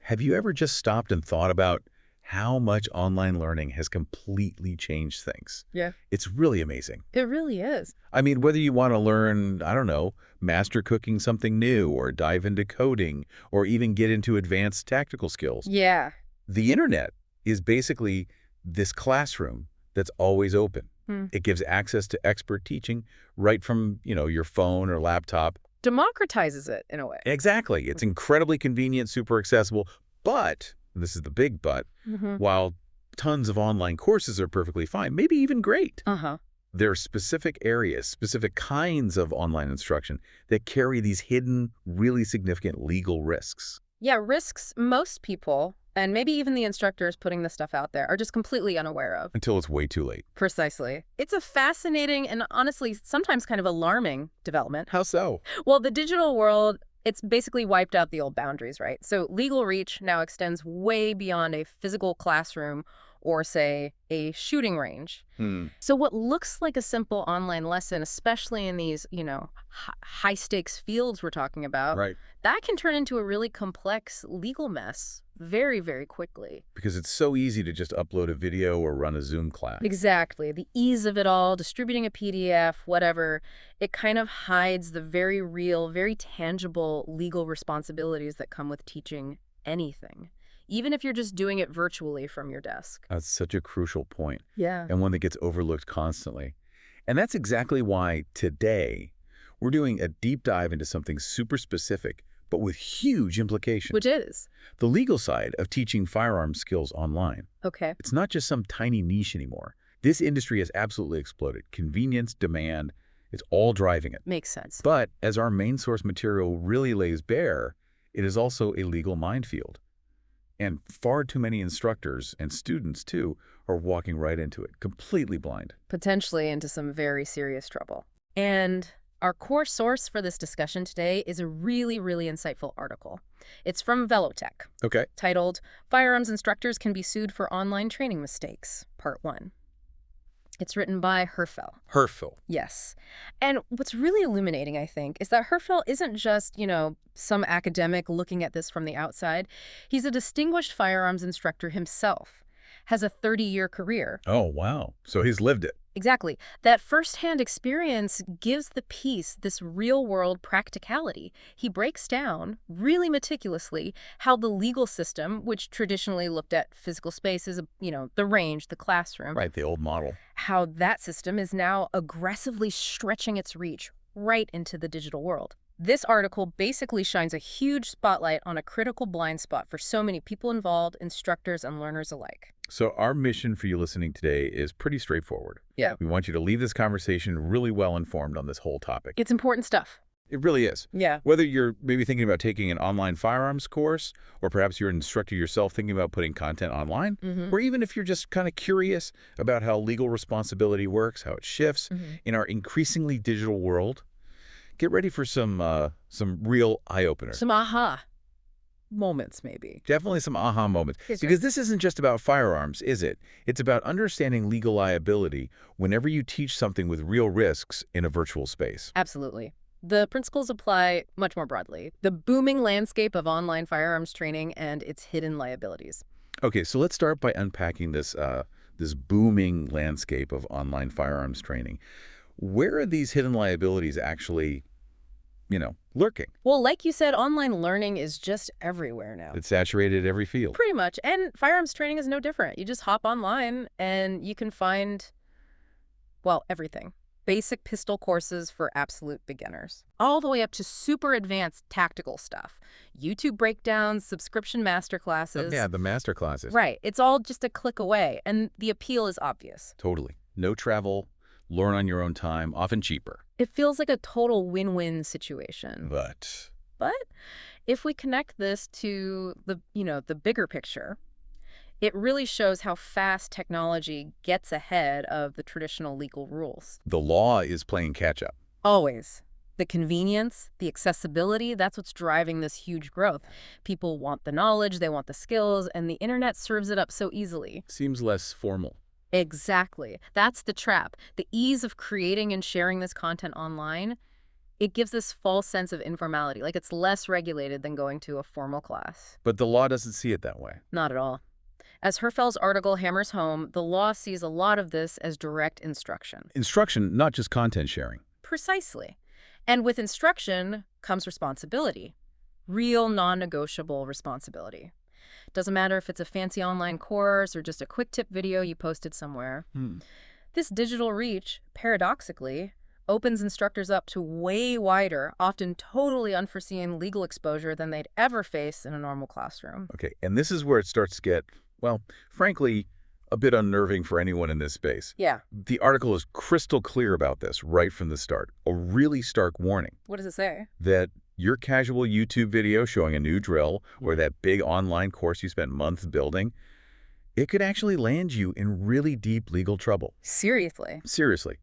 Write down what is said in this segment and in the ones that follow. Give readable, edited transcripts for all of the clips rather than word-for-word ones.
Have you ever just stopped and thought about how much online learning has completely changed things? Yeah. It's really amazing. It really is. I mean, whether you want to learn, I don't know, master cooking something new or dive into coding or even get into advanced tactical skills, Yeah. the internet is basically this classroom that's always open. Hmm. It gives access to expert teaching right from, your phone or laptop. Democratizes it in a way. Exactly. It's incredibly convenient, super accessible, but, and this is the big but, Mm-hmm. while tons of online courses are perfectly fine, maybe even great, Uh-huh. there are specific areas, specific kinds of online instruction that carry these hidden, really significant legal risks. Yeah, risks most people, and maybe even the instructors putting this stuff out there, are just completely unaware of. Until it's way too late. Precisely. It's a fascinating and honestly sometimes kind of alarming development. How so? Well, the digital world, it's basically wiped out the old boundaries, right? So legal reach now extends way beyond a physical classroom or, say, a shooting range. So what looks like a simple online lesson, especially in these, high-stakes fields we're talking about, Right. that can turn into a really complex legal mess very, very quickly. Because it's so easy to just upload a video or run a Zoom class. Exactly. The ease of it all, distributing a PDF, whatever, it kind of hides the very real, very tangible legal responsibilities that come with teaching anything, even if you're just doing it virtually from your desk. That's such a crucial point, Yeah. and one that gets overlooked constantly. And that's exactly why today we're doing a deep dive into something super specific, but with huge implications. Which is? The legal side of teaching firearms skills online. Okay. It's not just some tiny niche anymore. This industry has absolutely exploded. Convenience, demand, it's all driving it. Makes sense. But as our main source material really lays bare, it is also a legal minefield. And far too many instructors and students, too, are walking right into it, completely blind. Potentially into some very serious trouble. And our core source for this discussion today is a really, really insightful article. It's from Velotech, Okay. titled Firearms Instructors Can Be Sued for Online Training Mistakes, Part 1. It's written by Herfel. Herfel. Yes. And what's really illuminating, I think, is that Herfel isn't just, some academic looking at this from the outside. He's a distinguished firearms instructor himself, has a 30-year career. Oh, wow. So he's lived it. Exactly. That firsthand experience gives the piece this real-world practicality. He breaks down, really meticulously, how the legal system, which traditionally looked at physical spaces, the range, the classroom, Right, the old model. how that system is now aggressively stretching its reach right into the digital world. This article basically shines a huge spotlight on a critical blind spot for so many people involved, instructors and learners alike. So our mission for you listening today is pretty straightforward. Yeah. We want you to leave this conversation really well informed on this whole topic. It's important stuff. It really is. Yeah. Whether you're maybe thinking about taking an online firearms course, or perhaps you're an instructor yourself thinking about putting content online, or even if you're just kind of curious about how legal responsibility works, how it shifts in our increasingly digital world, get ready for some real eye-openers. Some aha moments, maybe. Definitely some aha moments. Yes, Because this isn't just about firearms, is it? It's about understanding legal liability whenever you teach something with real risks in a virtual space. Absolutely. The principles apply much more broadly. The booming landscape of online firearms training and its hidden liabilities. Okay, so let's start by unpacking this booming landscape of online firearms training. Where are these hidden liabilities actually, lurking? Well, like you said, online learning is just everywhere now. It's saturated every field. Pretty much. And firearms training is no different. You just hop online and you can find, everything. Basic pistol courses for absolute beginners, all the way up to super advanced tactical stuff. YouTube breakdowns, subscription masterclasses. Yeah, the master classes. Right. It's all just a click away. And the appeal is obvious. Totally. No travel, learn on your own time, often cheaper. It feels like a total win-win situation. But if we connect this to the bigger picture, it really shows how fast technology gets ahead of the traditional legal rules. the law is playing catch-up. Always. The convenience, the accessibility, that's what's driving this huge growth. People want the knowledge, they want the skills, and the internet serves it up so easily. Seems less formal. Exactly. That's the trap. The ease of creating and sharing this content online, It gives this false sense of informality, like it's less regulated than going to a formal class. But the law doesn't see it that way. Not at all. As Herfel's article hammers home, the law sees a lot of this as direct instruction. Instruction, not just content sharing. Precisely. And with instruction comes responsibility. Real, non-negotiable responsibility. Doesn't matter if it's a fancy online course or just a quick tip video you posted somewhere. This digital reach, paradoxically, opens instructors up to way wider, often totally unforeseen legal exposure than they'd ever face in a normal classroom. Okay, and this is where it starts to get, well, frankly, a bit unnerving for anyone in this space. Yeah. The article is crystal clear about this right from the start. A really stark warning. What does it say? That your casual YouTube video showing a new drill or that big online course you spent months building, it could actually land you in really deep legal trouble. Seriously? Seriously.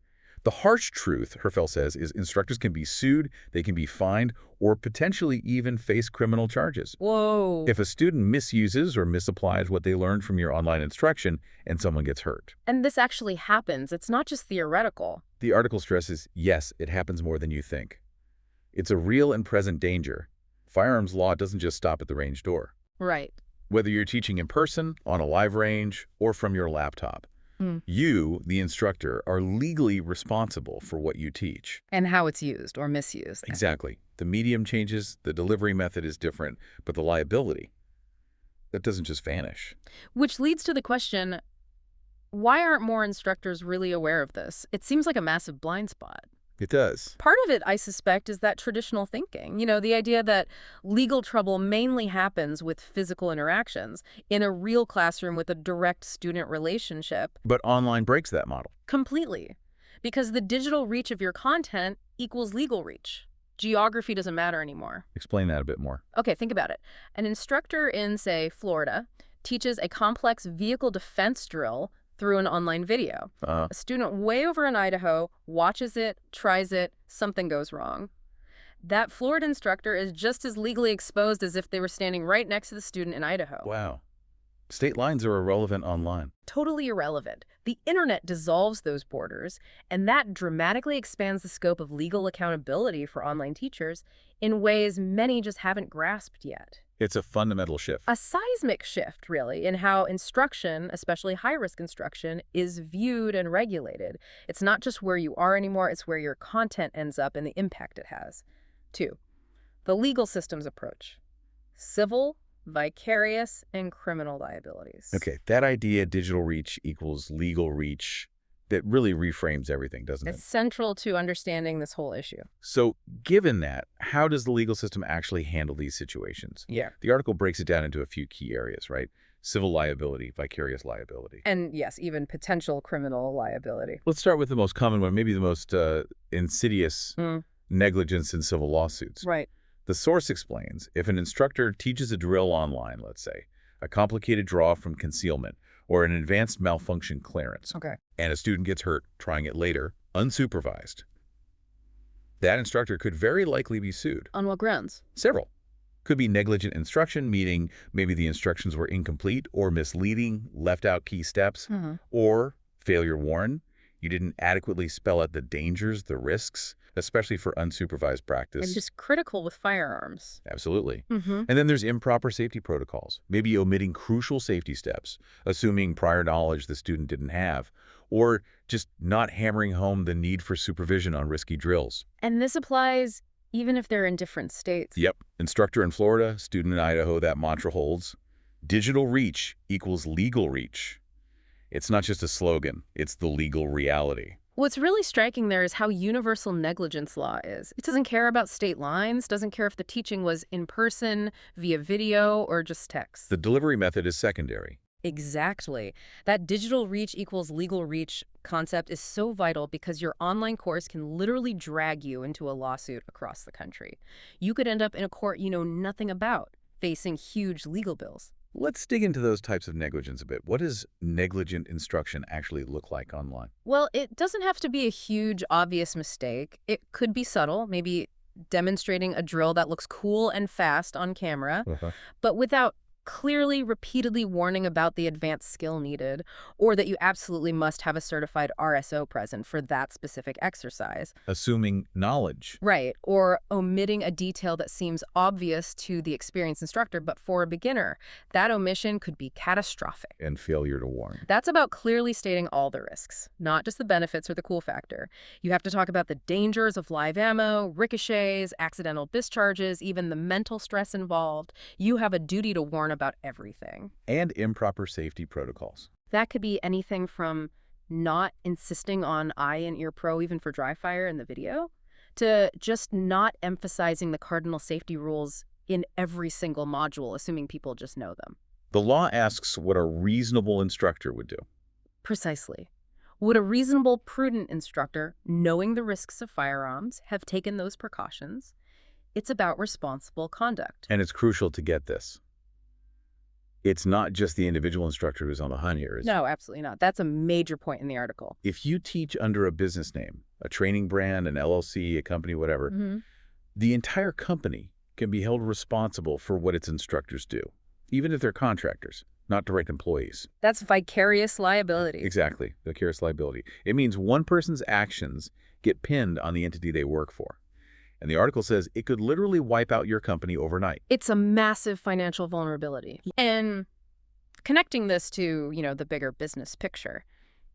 The harsh truth, Herfel says, is instructors can be sued, they can be fined, or potentially even face criminal charges. Whoa. If a student misuses or misapplies what they learned from your online instruction and someone gets hurt. And this actually happens. It's not just theoretical. The article stresses, yes, it happens more than you think. It's a real and present danger. Firearms law doesn't just stop at the range door. Right. Whether you're teaching in person, on a live range, or from your laptop, you, the instructor, are legally responsible for what you teach. And how it's used or misused. Exactly. The medium changes, the delivery method is different, but the liability, that doesn't just vanish. Which leads to the question, why aren't more instructors really aware of this? It seems like a massive blind spot. It does. Part of it, I suspect, is that traditional thinking. You know, the idea that legal trouble mainly happens with physical interactions in a real classroom with a direct student relationship. But online breaks that model. Completely. Because the digital reach of your content equals legal reach. Geography doesn't matter anymore. Explain that a bit more. Okay, think about it. An instructor in, say, Florida teaches a complex vehicle defense drill through an online video. A student way over in Idaho watches it, tries it, something goes wrong. That Florida instructor is just as legally exposed as if they were standing right next to the student in Idaho. Wow. State lines are irrelevant online. Totally irrelevant. The internet dissolves those borders, and that dramatically expands the scope of legal accountability for online teachers in ways many just haven't grasped yet. It's a fundamental shift. A seismic shift, really, in how instruction, especially high-risk instruction, is viewed and regulated. It's not just where you are anymore, it's where your content ends up and the impact it has. 2, the legal system's approach. Civil, vicarious, and criminal liabilities. Okay, that idea, digital reach equals legal reach, that really reframes everything, doesn't it? It's central to understanding this whole issue. So, given that, how does the legal system actually handle these situations? Yeah. The article breaks it down into a few key areas, right? Civil liability, vicarious liability. And yes, even potential criminal liability. Let's start with the most common one, maybe the most insidious negligence in civil lawsuits. Right. The source explains, if an instructor teaches a drill online, let's say, a complicated draw from concealment, or an advanced malfunction clearance, and a student gets hurt trying it later, unsupervised, that instructor could very likely be sued. On what grounds? Several. Could be negligent instruction, meaning maybe the instructions were incomplete or misleading, left out key steps, or failure warn. You didn't adequately spell out the dangers, the risks, especially for unsupervised practice. And just critical with firearms. Absolutely. And then there's improper safety protocols, maybe omitting crucial safety steps, assuming prior knowledge the student didn't have, or just not hammering home the need for supervision on risky drills. And this applies even if they're in different states. Yep. Instructor in Florida, student in Idaho, that mantra holds. Digital reach equals legal reach. It's not just a slogan, it's the legal reality. What's really striking there is how universal negligence law is. It doesn't care about state lines, doesn't care if the teaching was in person, via video, or just text. The delivery method is secondary. Exactly. That digital reach equals legal reach concept is so vital because your online course can literally drag you into a lawsuit across the country. You could end up in a court you know nothing about, facing huge legal bills. Let's dig into those types of negligence a bit. What does negligent instruction actually look like online? Well, it doesn't have to be a huge, obvious mistake. It could be subtle, maybe demonstrating a drill that looks cool and fast on camera, but without clearly, repeatedly warning about the advanced skill needed, or that you absolutely must have a certified RSO present for that specific exercise. Assuming knowledge. Right, or omitting a detail that seems obvious to the experienced instructor, but for a beginner, that omission could be catastrophic. And failure to warn. That's about clearly stating all the risks, not just the benefits or the cool factor. You have to talk about the dangers of live ammo, ricochets, accidental discharges, even the mental stress involved. You have a duty to warn about everything. And improper safety protocols. That could be anything from not insisting on eye and ear pro even for dry fire in the video, to just not emphasizing the cardinal safety rules in every single module, assuming people just know them. The law asks what a reasonable instructor would do. Precisely. Would a reasonable, prudent instructor, knowing the risks of firearms, have taken those precautions? It's about responsible conduct. And it's crucial to get this. It's not just the individual instructor who's on the hunt here. No, absolutely not. That's a major point in the article. If you teach under a business name, a training brand, an LLC, a company, whatever, the entire company can be held responsible for what its instructors do, even if they're contractors, not direct employees. That's vicarious liability. Exactly, vicarious liability. It means one person's actions get pinned on the entity they work for. And the article says it could literally wipe out your company overnight. It's a massive financial vulnerability. And connecting this to, the bigger business picture,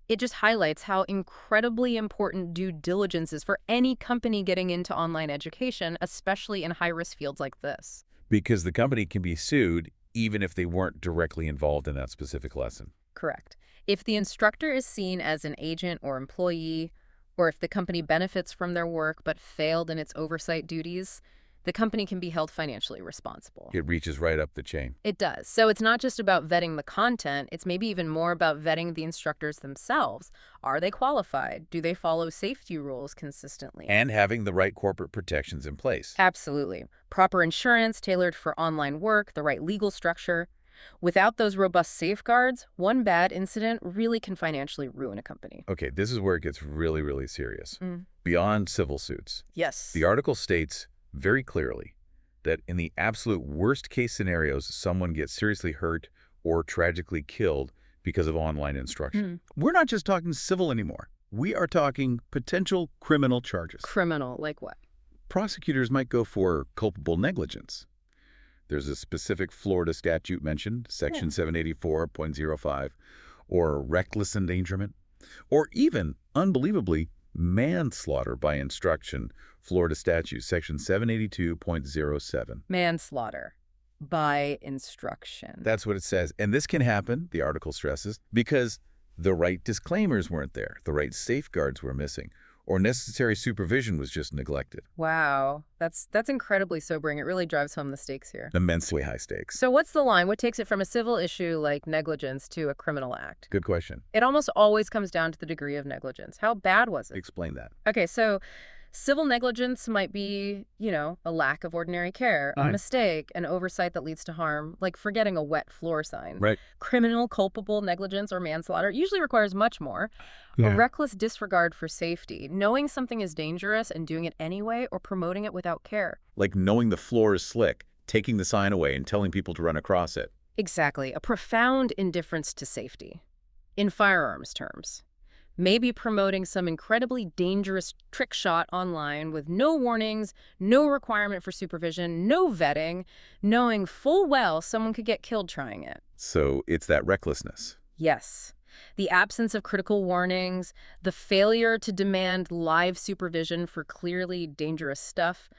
it just highlights how incredibly important due diligence is for any company getting into online education, especially in high-risk fields like this. Because the company can be sued even if they weren't directly involved in that specific lesson. Correct. If the instructor is seen as an agent or employee, or if the company benefits from their work but failed in its oversight duties, the company can be held financially responsible. It reaches right up the chain. It does. So it's not just about vetting the content, it's maybe even more about vetting the instructors themselves. Are they qualified? Do they follow safety rules consistently? And having the right corporate protections in place. Absolutely. Proper insurance tailored for online work, the right legal structure. Without those robust safeguards, one bad incident really can financially ruin a company. Okay, this is where it gets really, really serious. Beyond civil suits. Yes. The article states very clearly that in the absolute worst case scenarios, someone gets seriously hurt or tragically killed because of online instruction. We're not just talking civil anymore. We are talking potential criminal charges. Criminal, like what? Prosecutors might go for culpable negligence. There's a specific Florida statute mentioned, Section 784.05, or reckless endangerment, or even, unbelievably, manslaughter by instruction, Florida statute, Section 782.07. Manslaughter by instruction. That's what it says. And this can happen, the article stresses, because the right disclaimers weren't there, the right safeguards were missing, or necessary supervision was just neglected. Wow. That's incredibly sobering. It really drives home the stakes here. Immensely high stakes. So what's the line? What takes it from a civil issue like negligence to a criminal act? Good question. It almost always comes down to the degree of negligence. How bad was it? Explain that. Okay, so civil negligence might be, a lack of ordinary care, a mistake, an oversight that leads to harm, like forgetting a wet floor sign. Right. Criminal, culpable negligence or manslaughter usually requires much more. A reckless disregard for safety, knowing something is dangerous and doing it anyway, or promoting it without care. Like knowing the floor is slick, taking the sign away and telling people to run across it. Exactly. A profound indifference to safety. In firearms terms. Maybe promoting some incredibly dangerous trick shot online with no warnings, no requirement for supervision, no vetting, knowing full well someone could get killed trying it. So it's that recklessness. Yes. The absence of critical warnings, the failure to demand live supervision for clearly dangerous stuff,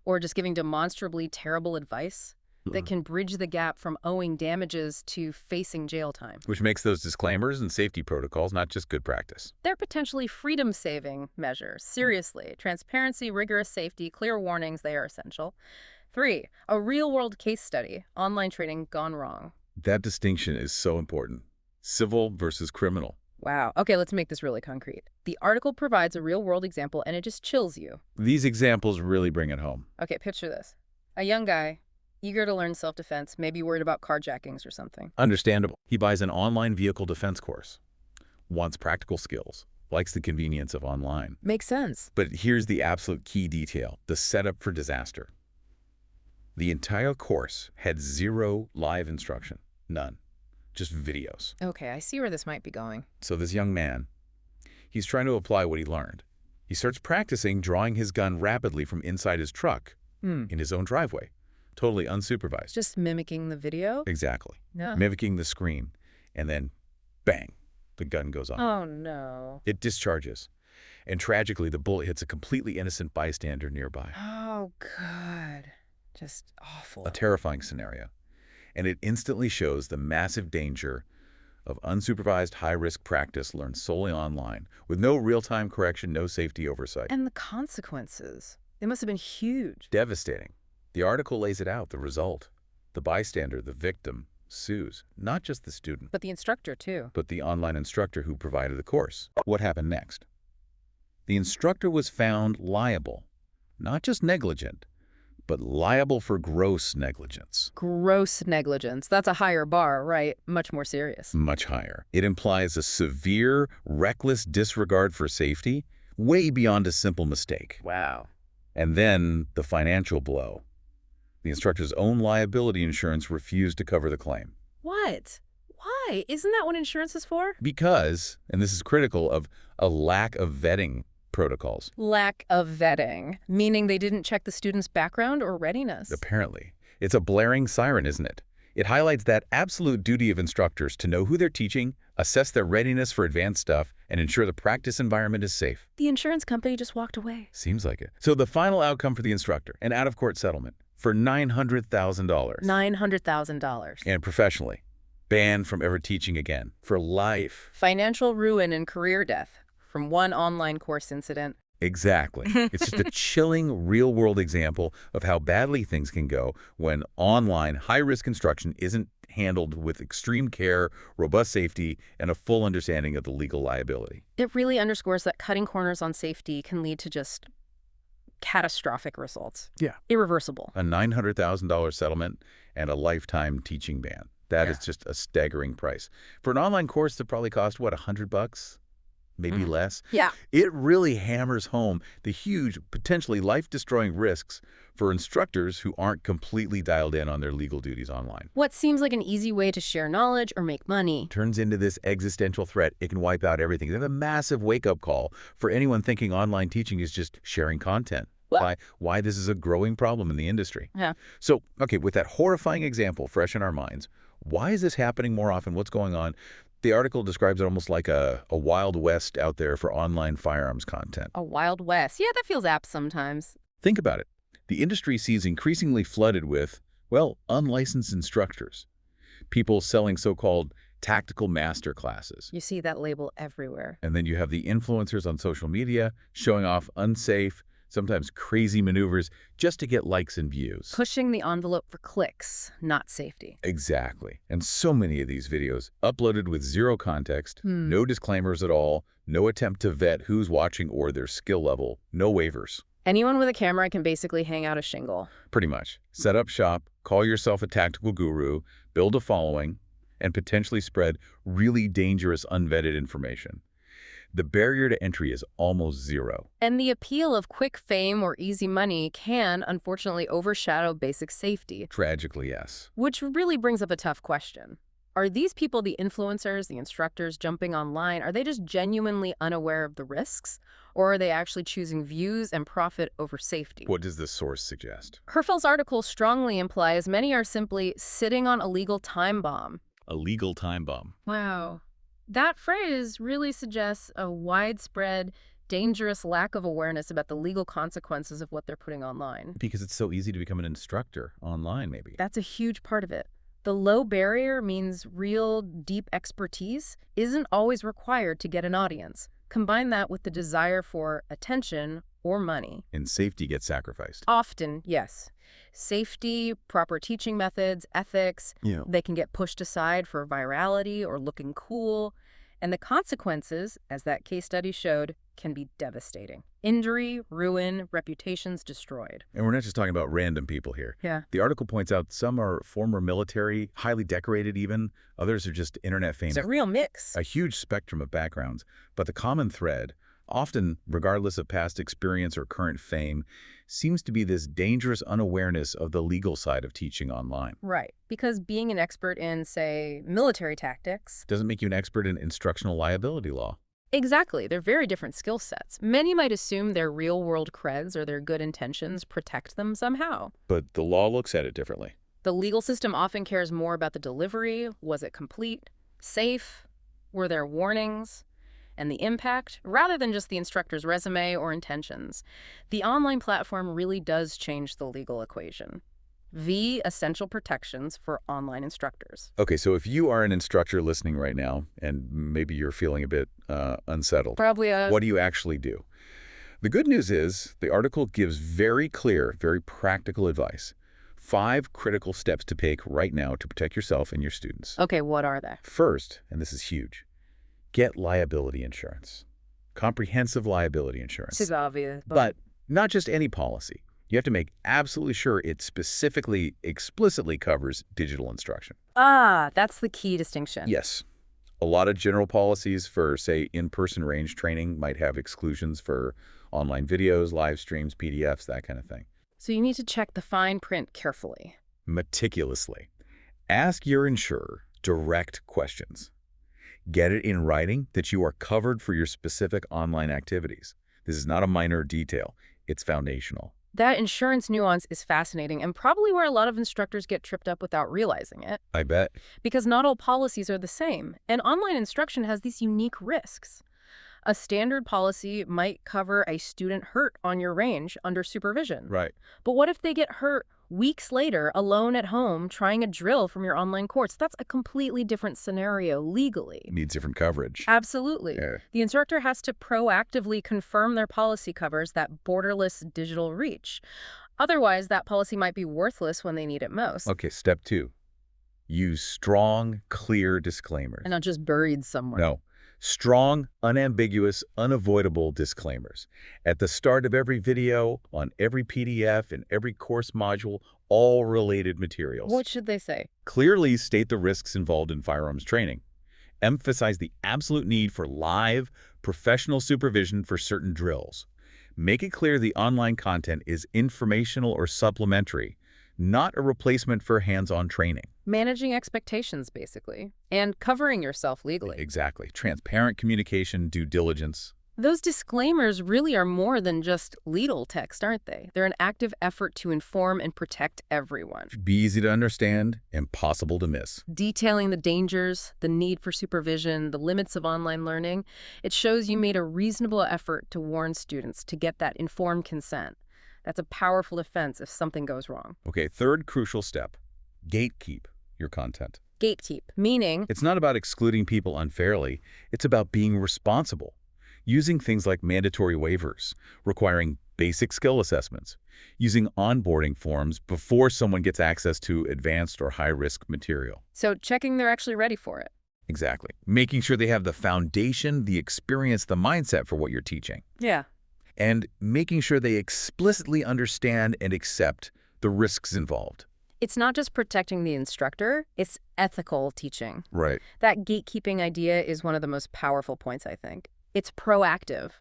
or just giving demonstrably terrible advice that can bridge the gap from owing damages to facing jail time. Which makes those disclaimers and safety protocols not just good practice. They're potentially freedom-saving measures. Seriously. Transparency, rigorous safety, clear warnings, they are essential. 3, a real-world case study, online training gone wrong. That distinction is so important. Civil versus criminal. Wow. Okay, let's make this really concrete. The article provides a real-world example, and it just chills you. These examples really bring it home. Okay, picture this. A young guy, eager to learn self-defense, maybe worried about carjackings or something. Understandable. He buys an online vehicle defense course, wants practical skills, likes the convenience of online. Makes sense. But here's the absolute key detail, the setup for disaster. The entire course had zero live instruction. None. Just videos. Okay, I see where this might be going. So this young man, he's trying to apply what he learned. He starts practicing drawing his gun rapidly from inside his truck in his own driveway. Totally unsupervised. Just mimicking the video? Exactly. No. Mimicking the screen. And then, bang, the gun goes off. Oh, no. It discharges. And tragically, the bullet hits a completely innocent bystander nearby. Oh, God. Just awful. A terrifying scenario. And it instantly shows the massive danger of unsupervised high-risk practice learned solely online, with no real-time correction, no safety oversight. And the consequences. They must have been huge. Devastating. The article lays it out, the result. The bystander, the victim, sues, not just the student, But the instructor, too. but the online instructor who provided the course. What happened next? The instructor was found liable, not just negligent, but liable for gross negligence. Gross negligence. That's a higher bar, right? Much more serious. Much higher. It implies a severe, reckless disregard for safety, way beyond a simple mistake. Wow. And then the financial blow. The instructor's own liability insurance refused to cover the claim. What? Why? Isn't that what insurance is for? Because, and this is critical, of a lack of vetting protocols. Lack of vetting, meaning they didn't check the student's background or readiness. Apparently. It's a blaring siren, isn't it? It highlights that absolute duty of instructors to know who they're teaching, assess their readiness for advanced stuff, and ensure the practice environment is safe. The insurance company just walked away. Seems like it. So the final outcome for the instructor, an out-of-court settlement for $900,000. $900,000. And professionally, banned from ever teaching again for life. Financial ruin and career death from one online course incident. Exactly. It's just a chilling real-world example of how badly things can go when online high-risk instruction isn't handled with extreme care, robust safety, and a full understanding of the legal liability. It really underscores that cutting corners on safety can lead to just catastrophic results. Yeah. Irreversible. A $900,000 settlement and a lifetime teaching ban. That is just a staggering price. For an online course that probably cost, what, $100? Maybe less? Yeah. It really hammers home the huge, potentially life-destroying risks for instructors who aren't completely dialed in on their legal duties online. What seems like an easy way to share knowledge or make money Turns into this existential threat. It can wipe out everything. It's a massive wake-up call for anyone thinking online teaching is just sharing content. Why this is a growing problem in the industry. Yeah. So, okay, with that horrifying example fresh in our minds, why is this happening more often? What's going on? The article describes it almost like a Wild West out there for online firearms content. A Wild West. Yeah, that feels apt sometimes. Think about it. The industry sees increasingly flooded with, well, unlicensed instructors. People selling so-called tactical master classes. You see that label everywhere. And then you have the influencers on social media showing off unsafe, sometimes crazy maneuvers just to get likes and views. Pushing the envelope for clicks, not safety. Exactly. And so many of these videos uploaded with zero context, no disclaimers at all, no attempt to vet who's watching or their skill level, no waivers. Anyone with a camera can basically hang out a shingle. Pretty much. Set up shop, call yourself a tactical guru, build a following, and potentially spread really dangerous unvetted information. The barrier to entry is almost zero. And the appeal of quick fame or easy money can, unfortunately, overshadow basic safety. Tragically, yes. Which really brings up a tough question. Are these people, the influencers, the instructors jumping online, are they just genuinely unaware of the risks? Or are they actually choosing views and profit over safety? What does this source suggest? Herfel's article strongly implies many are simply sitting on a legal time bomb. A legal time bomb. Wow. That phrase really suggests a widespread, dangerous lack of awareness about the legal consequences of what they're putting online. Because it's so easy to become an instructor online, maybe. That's a huge part of it. The low barrier means real, deep expertise isn't always required to get an audience. Combine that with the desire for attention or money. And safety gets sacrificed. Often, yes. Safety, proper teaching methods, ethics, they can get pushed aside for virality or looking cool. And the consequences, as that case study showed, can be devastating. Injury, ruin, reputations destroyed. And we're not just talking about random people here. Yeah. The article points out some are former military, highly decorated even. Others are just internet famous. It's a real mix. A huge spectrum of backgrounds. But the common thread, often regardless of past experience or current fame, seems to be this dangerous unawareness of the legal side of teaching online. Right. Because being an expert in, say, military tactics. Doesn't make you an expert in instructional liability law. Exactly. They're very different skill sets. Many might assume their real-world creds or their good intentions protect them somehow. But the law looks at it differently. The legal system often cares more about the delivery. Was it complete? Safe? Were there warnings? And the impact, rather than just the instructor's resume or intentions. The online platform really does change the legal equation. The essential protections for online instructors. Okay, so if you are an instructor listening right now, and maybe you're feeling a bit unsettled, Probably what do you actually do? The good news is the article gives very clear, very practical advice. 5 critical steps to take right now to protect yourself and your students. Okay, what are they? First, and this is huge, get liability insurance. Comprehensive liability insurance. This is obvious. But not just any policy. You have to make absolutely sure it specifically, explicitly covers digital instruction. That's the key distinction. Yes. A lot of general policies for, say, in-person range training might have exclusions for online videos, live streams, PDFs, that kind of thing. So you need to check the fine print carefully. Meticulously. Ask your insurer direct questions. Get it in writing that you are covered for your specific online activities. This is not a minor detail. It's foundational. That insurance nuance is fascinating and probably where a lot of instructors get tripped up without realizing it. I bet. Because not all policies are the same, and online instruction has these unique risks. A standard policy might cover a student hurt on your range under supervision. Right. But what if they get hurt weeks later, alone at home, trying a drill from your online course? That's a completely different scenario legally. Needs different coverage. Absolutely. Yeah. The instructor has to proactively confirm their policy covers that borderless digital reach. Otherwise, that policy might be worthless when they need it most. Okay, step 2. Use strong, clear disclaimers. And not just buried somewhere. No. Strong, unambiguous, unavoidable disclaimers. At the start of every video, on every PDF, and every course module, all related materials. What should they say? Clearly state the risks involved in firearms training. Emphasize the absolute need for live, professional supervision for certain drills. Make it clear the online content is informational or supplementary, not a replacement for hands-on training. Managing expectations, basically, and covering yourself legally. Exactly. Transparent communication, due diligence. Those disclaimers really are more than just legal text, aren't they? They're an active effort to inform and protect everyone. Be easy to understand, impossible to miss. Detailing the dangers, the need for supervision, the limits of online learning, it shows you made a reasonable effort to warn students to get that informed consent. That's a powerful defense if something goes wrong. Okay, third crucial step. Gatekeep your content. Gatekeep, meaning It's not about excluding people unfairly. It's about being responsible. Using things like mandatory waivers, requiring basic skill assessments, using onboarding forms before someone gets access to advanced or high-risk material. so checking they're actually ready for it. Exactly. Making sure they have the foundation, the experience, the mindset for what you're teaching. Yeah. And making sure they explicitly understand and accept the risks involved. It's not just protecting the instructor, it's ethical teaching. Right. That gatekeeping idea is one of the most powerful points, I think. It's proactive.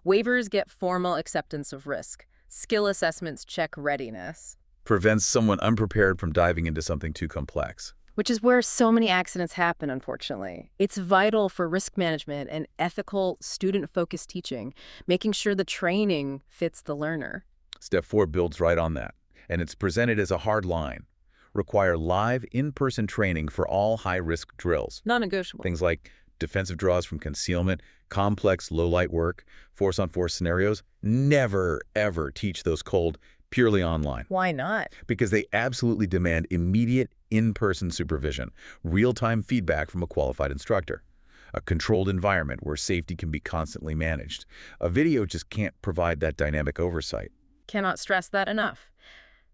Waivers get formal acceptance of risk. Skill assessments check readiness. Prevents someone unprepared from diving into something too complex. Which is where so many accidents happen, unfortunately. It's vital for risk management and ethical, student-focused teaching, making sure the training fits the learner. Step 4 builds right on that, and it's presented as a hard line. Require live, in-person training for all high-risk drills. Non-negotiable. Things like defensive draws from concealment, complex low-light work, force-on-force scenarios. Never, ever teach those cold, purely online. Why not? Because they absolutely demand immediate in-person supervision, real-time feedback from a qualified instructor, a controlled environment where safety can be constantly managed. A video just can't provide that dynamic oversight. Cannot stress that enough.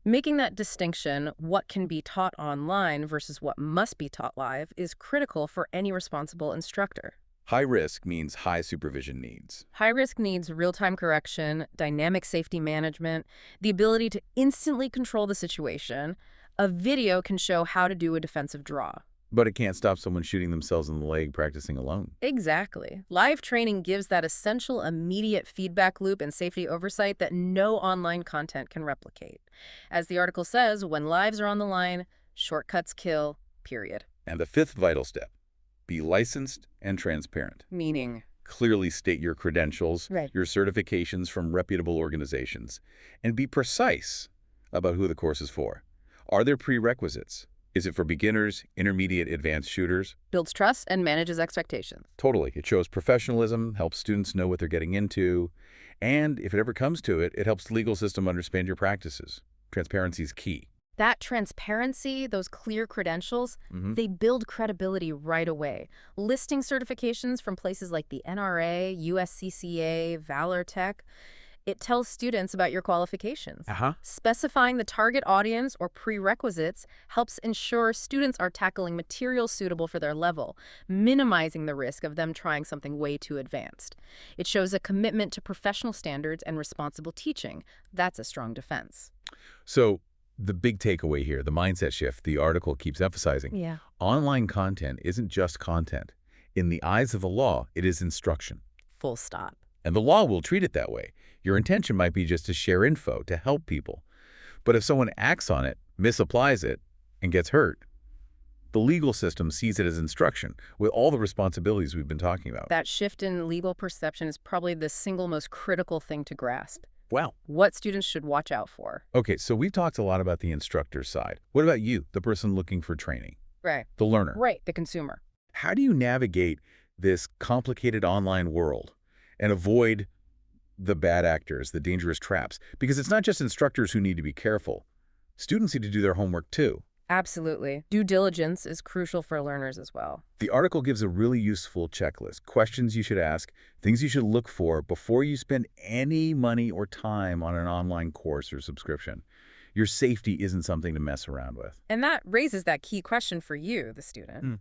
Making that distinction, what can be taught online versus what must be taught live, is critical for any responsible instructor. High risk means high supervision needs. High risk needs real-time correction, dynamic safety management, the ability to instantly control the situation. A video can show how to do a defensive draw. But it can't stop someone shooting themselves in the leg practicing alone. Exactly. Live training gives that essential immediate feedback loop and safety oversight that no online content can replicate. As the article says, when lives are on the line, shortcuts kill, period. And the fifth vital step, be licensed and transparent. Meaning? Clearly state your credentials, Right. your certifications from reputable organizations, and be precise about who the course is for. Are there prerequisites? Is it for beginners, intermediate, advanced shooters? Builds trust and manages expectations. Totally. It shows professionalism, helps students know what they're getting into, and if it ever comes to it, it helps the legal system understand your practices. Transparency is key. That transparency, those clear credentials, they build credibility right away. Listing certifications from places like the NRA, USCCA, Valor Tech, it tells students about your qualifications. Specifying the target audience or prerequisites helps ensure students are tackling materials suitable for their level, minimizing the risk of them trying something way too advanced. It shows a commitment to professional standards and responsible teaching. That's a strong defense. So, the big takeaway here, the mindset shift the article keeps emphasizing. Yeah. Online content isn't just content. In the eyes of the law, it is instruction. Full stop. And the law will treat it that way. Your intention might be just to share info, to help people. But if someone acts on it, misapplies it, and gets hurt, the legal system sees it as instruction, with all the responsibilities we've been talking about. That shift in legal perception is probably the single most critical thing to grasp. Wow. What students should watch out for. Okay, so we've talked a lot about the instructor side. What about you, the person looking for training? Right. The learner? Right, the consumer. How do you navigate this complicated online world and avoid the bad actors, the dangerous traps? Because it's not just instructors who need to be careful. Students need to do their homework too. Absolutely. Due diligence is crucial for learners as well. The article gives a really useful checklist, questions you should ask, things you should look for before you spend any money or time on an online course or subscription. Your safety isn't something to mess around with. And that raises that key question for you, the student.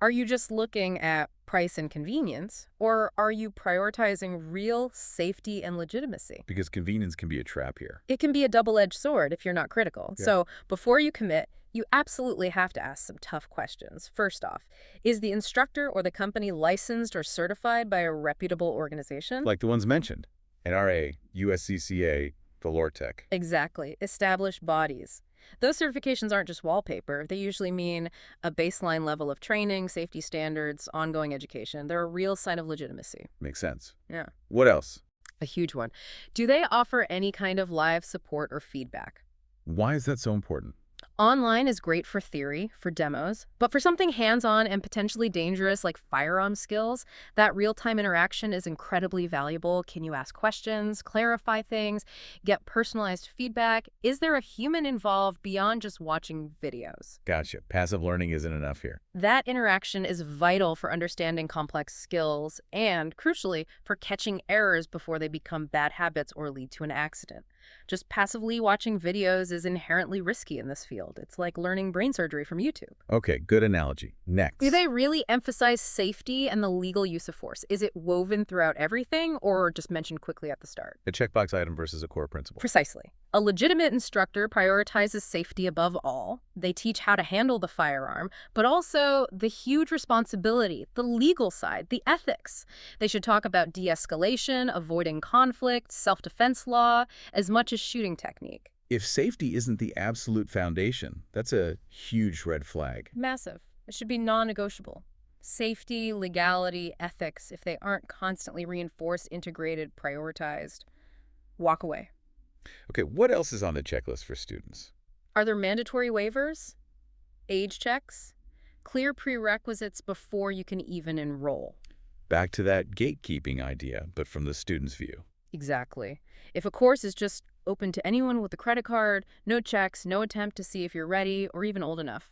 Are you just looking at price and convenience, or are you prioritizing real safety and legitimacy? Because convenience can be a trap here. It can be a double-edged sword if you're not critical. Yeah. So before you commit, you absolutely have to ask some tough questions. First off, is the instructor or the company licensed or certified by a reputable organization? Like the ones mentioned, NRA, USCCA, Valor Tech. Exactly. Established bodies. Those certifications aren't just wallpaper. They usually mean a baseline level of training, safety standards, ongoing education. They're a real sign of legitimacy. Makes sense. Yeah. What else? A huge one. Do they offer any kind of live support or feedback? Why is that so important? Online is great for theory, for demos, but for something hands-on and potentially dangerous like firearms skills, that real-time interaction is incredibly valuable. Can you ask questions, clarify things, get personalized feedback? Is there a human involved beyond just watching videos? Gotcha. Passive learning isn't enough here. That interaction is vital for understanding complex skills and, crucially, for catching errors before they become bad habits or lead to an accident. Just passively watching videos is inherently risky in this field. It's like learning brain surgery from YouTube. Okay, good analogy. Next. Do they really emphasize safety and the legal use of force? Is it woven throughout everything or just mentioned quickly at the start? A checkbox item versus a core principle. Precisely. A legitimate instructor prioritizes safety above all. They teach how to handle the firearm, but also the huge responsibility, the legal side, the ethics. They should talk about de-escalation, avoiding conflict, self-defense law, as much as shooting technique. If safety isn't the absolute foundation, that's a huge red flag. Massive. It should be non-negotiable. Safety, legality, ethics, if they aren't constantly reinforced, integrated, prioritized, walk away. Okay, what else is on the checklist for students? Are there mandatory waivers? Age checks? Clear prerequisites before you can even enroll? Back to that gatekeeping idea, but from the student's view. Exactly. If a course is just open to anyone with a credit card, no checks, no attempt to see if you're ready or even old enough,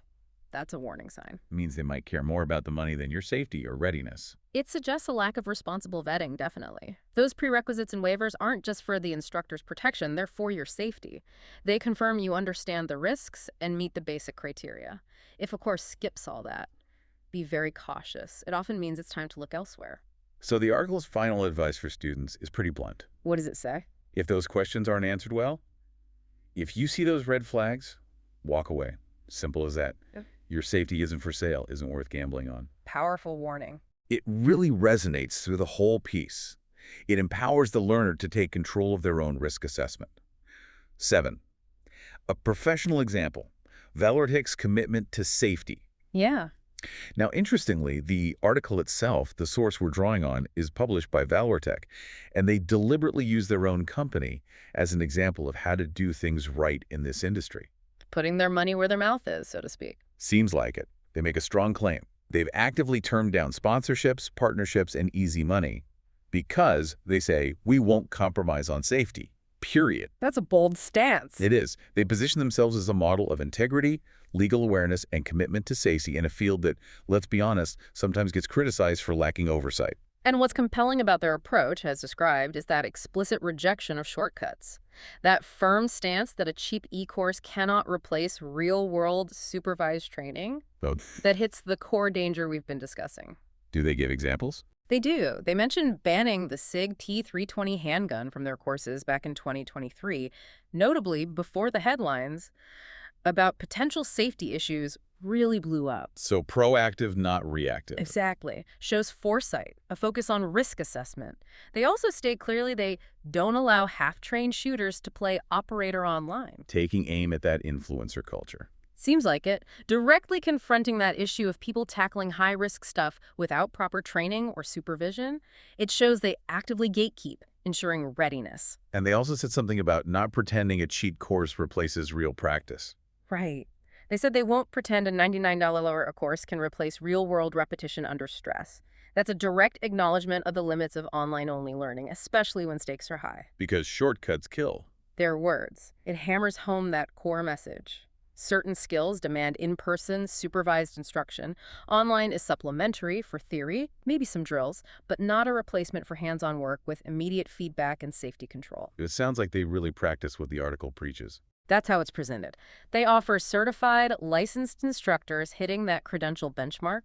that's a warning sign. It means they might care more about the money than your safety or readiness. It suggests a lack of responsible vetting, definitely. Those prerequisites and waivers aren't just for the instructor's protection, they're for your safety. They confirm you understand the risks and meet the basic criteria. If a course skips all that, be very cautious. It often means it's time to look elsewhere. So the article's final advice for students is pretty blunt. What does it say? If those questions aren't answered well, if you see those red flags, walk away. Simple as that. Yeah. Your safety isn't for sale, isn't worth gambling on. Powerful warning. It really resonates through the whole piece. It empowers the learner to take control of their own risk assessment. 7. A professional example. Valortech's commitment to safety. Yeah. Now, interestingly, the article itself, the source we're drawing on, is published by Valortech, and they deliberately use their own company as an example of how to do things right in this industry. Putting their money where their mouth is, so to speak. Seems like it. They make a strong claim. They've actively turned down sponsorships, partnerships, and easy money because, they say, we won't compromise on safety. Period. That's a bold stance. It is. They position themselves as a model of integrity, legal awareness, and commitment to safety in a field that, let's be honest, sometimes gets criticized for lacking oversight. And what's compelling about their approach, as described, is that explicit rejection of shortcuts. That firm stance that a cheap e-course cannot replace real-world supervised training So, that hits the core danger we've been discussing. do they give examples? They do. They mentioned banning the SIG T320 handgun from their courses back in 2023, notably before the headlines about potential safety issues really blew up. So proactive, not reactive. Exactly. Shows foresight, a focus on risk assessment. They also state clearly they don't allow half-trained shooters to play operator online. Taking aim at that influencer culture. Seems like it. Directly confronting that issue of people tackling high-risk stuff without proper training or supervision, it shows they actively gatekeep, ensuring readiness. And they also said something about not pretending a cheat course replaces real practice. Right. They said they won't pretend a $99 a course can replace real-world repetition under stress. That's a direct acknowledgement of the limits of online-only learning, especially when stakes are high. Because shortcuts kill. Their words. It hammers home that core message. Certain skills demand in-person, supervised instruction. Online is supplementary for theory, maybe some drills, but not a replacement for hands-on work with immediate feedback and safety control. It sounds like they really practice what the article preaches. That's how it's presented. They offer certified, licensed instructors hitting that credential benchmark.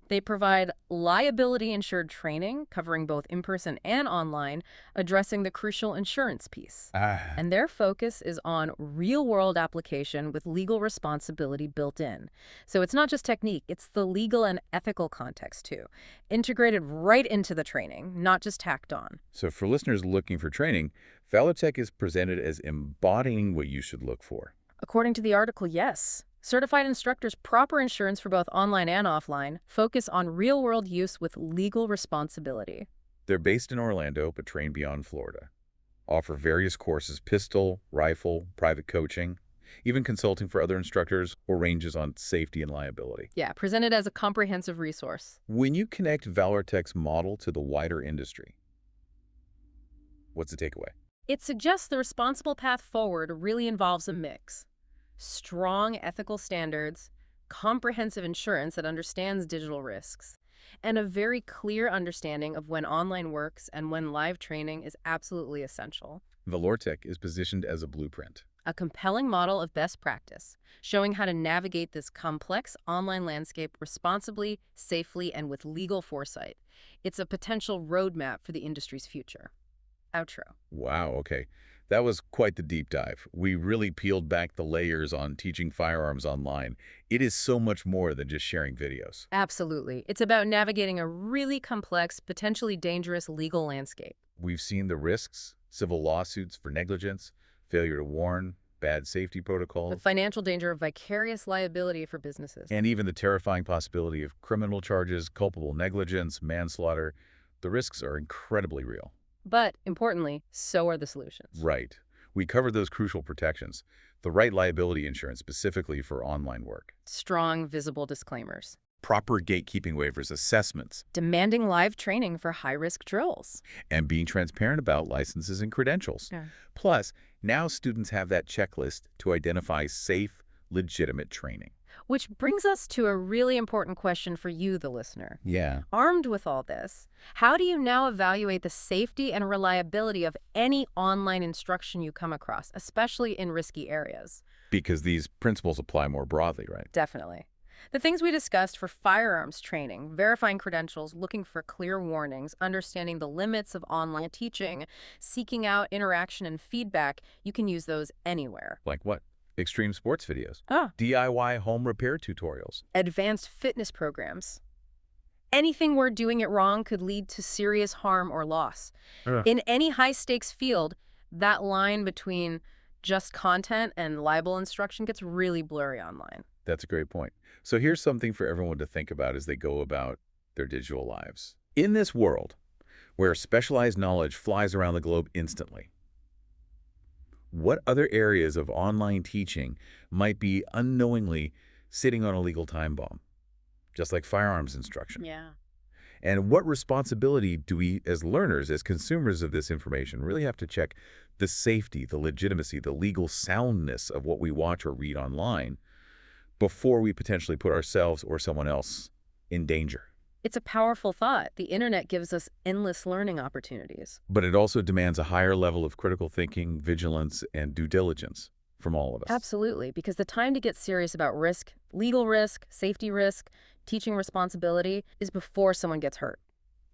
They provide liability-insured training, covering both in-person and online, addressing the crucial insurance piece. And their focus is on real-world application with legal responsibility built in. So it's not just technique, it's the legal and ethical context, too. Integrated right into the training, not just tacked on. So for listeners looking for training, Valortech is presented as embodying what you should look for. According to the article, yes. Certified instructors, proper insurance for both online and offline, focus on real-world use with legal responsibility. They're based in Orlando, but train beyond Florida. Offer various courses, pistol, rifle, private coaching, even consulting for other instructors or ranges on safety and liability. Yeah, presented as a comprehensive resource. When you connect Valortech's model to the wider industry, what's the takeaway? It suggests the responsible path forward really involves a mix. Strong ethical standards, comprehensive insurance that understands digital risks, and a very clear understanding of when online works and when live training is absolutely essential. Valortech is positioned as a blueprint. A compelling model of best practice, showing how to navigate this complex online landscape responsibly, safely, and with legal foresight. It's a potential roadmap for the industry's future. Outro. Wow, okay. That was quite the deep dive. We really peeled back the layers on teaching firearms online. It is so much more than just sharing videos. Absolutely. It's about navigating a really complex, potentially dangerous legal landscape. We've seen the risks, civil lawsuits for negligence, failure to warn, bad safety protocols, The financial danger of vicarious liability for businesses. and even the terrifying possibility of criminal charges, culpable negligence, manslaughter. The risks are incredibly real. But, importantly, so are the solutions. Right. We covered those crucial protections. The right liability insurance specifically for online work. Strong, visible disclaimers. Proper gatekeeping waivers, assessments, Demanding live training for high-risk drills. and being transparent about licenses and credentials. Yeah. Plus, now students have that checklist to identify safe, legitimate training. Which brings us to a really important question for you, the listener. Yeah. Armed with all this, how do you now evaluate the safety and reliability of any online instruction you come across, especially in risky areas? Because these principles apply more broadly, right? Definitely. The things we discussed for firearms training, verifying credentials, looking for clear warnings, understanding the limits of online teaching, seeking out interaction and feedback, you can use those anywhere. Like what? extreme sports videos, Ah. DIY home repair tutorials. Advanced fitness programs. Anything where doing it wrong could lead to serious harm or loss. Ugh. In any high-stakes field, that line between just content and libel instruction gets really blurry online. That's a great point. So here's something for everyone to think about as they go about their digital lives. In this world, where specialized knowledge flies around the globe instantly, what other areas of online teaching might be unknowingly sitting on a legal time bomb, just like firearms instruction? Yeah. And what responsibility do we, as learners, as consumers of this information, really have to check the safety, the legitimacy, the legal soundness of what we watch or read online before we potentially put ourselves or someone else in danger? It's a powerful thought. The internet gives us endless learning opportunities. But it also demands a higher level of critical thinking, vigilance, and due diligence from all of us. Absolutely, because the time to get serious about risk, legal risk, safety risk, teaching responsibility is before someone gets hurt,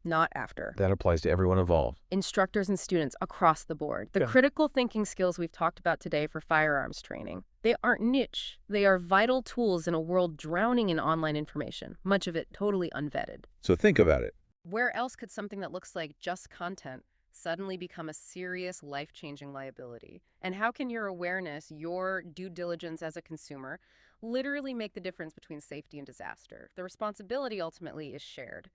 not after. That applies to everyone involved. Instructors and students across the board. The Yeah. critical thinking skills we've talked about today for firearms training, they aren't niche. They are vital tools in a world drowning in online information, much of it totally unvetted. So think about it. Where else could something that looks like just content suddenly become a serious, life-changing liability? And how can your awareness, your due diligence as a consumer, literally make the difference between safety and disaster? The responsibility ultimately is shared.